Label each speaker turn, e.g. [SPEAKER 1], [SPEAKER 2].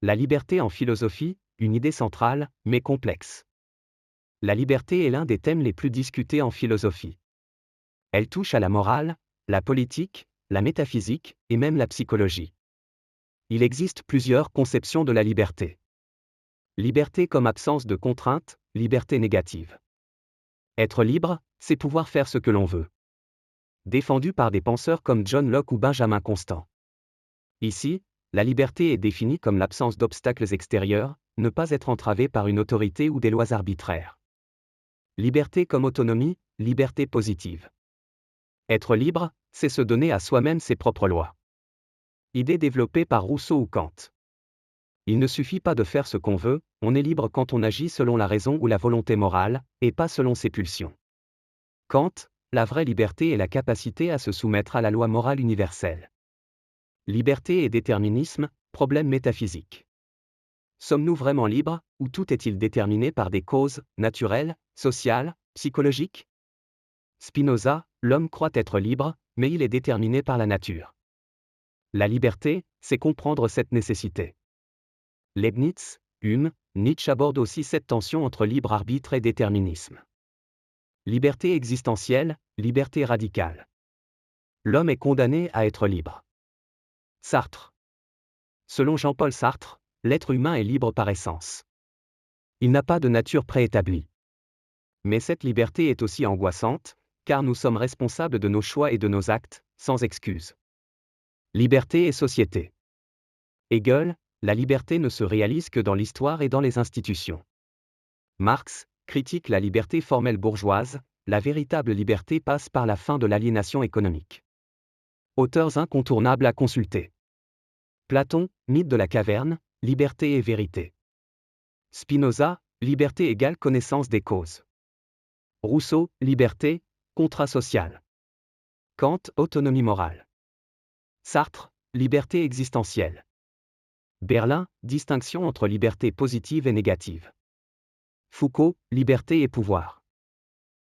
[SPEAKER 1] La liberté en philosophie, une idée centrale, mais complexe. La liberté est l'un des thèmes les plus discutés en philosophie. Elle touche à la morale, la politique, la métaphysique, et même la psychologie. Il existe plusieurs conceptions de la liberté. Liberté comme absence de contrainte, liberté négative. Être libre, c'est pouvoir faire ce que l'on veut. Défendu par des penseurs comme John Locke ou Benjamin Constant. Ici, la liberté est définie comme l'absence d'obstacles extérieurs, ne pas être entravé par une autorité ou des lois arbitraires. Liberté comme autonomie, liberté positive. Être libre, c'est se donner à soi-même ses propres lois. Idée développée par Rousseau ou Kant. Il ne suffit pas de faire ce qu'on veut, on est libre quand on agit selon la raison ou la volonté morale, et pas selon ses pulsions. Kant, la vraie liberté est la capacité à se soumettre à la loi morale universelle. Liberté et déterminisme, problème métaphysique. Sommes-nous vraiment libres, ou tout est-il déterminé par des causes, naturelles, sociales, psychologiques ? Spinoza, l'homme croit être libre, mais il est déterminé par la nature. La liberté, c'est comprendre cette nécessité. Leibniz, Hume, Nietzsche abordent aussi cette tension entre libre arbitre et déterminisme. Liberté existentielle, liberté radicale. L'homme est condamné à être libre. Sartre. Selon Jean-Paul Sartre, l'être humain est libre par essence. Il n'a pas de nature préétablie. Mais cette liberté est aussi angoissante, car nous sommes responsables de nos choix et de nos actes, sans excuse. Liberté et société. Hegel, la liberté ne se réalise que dans l'histoire et dans les institutions. Marx critique la liberté formelle bourgeoise, la véritable liberté passe par la fin de l'aliénation économique. Auteurs incontournables à consulter. Platon, mythe de la caverne, liberté et vérité. Spinoza, liberté égale connaissance des causes. Rousseau, liberté, contrat social. Kant, autonomie morale. Sartre, liberté existentielle. Berlin, distinction entre liberté positive et négative. Foucault, liberté et pouvoir.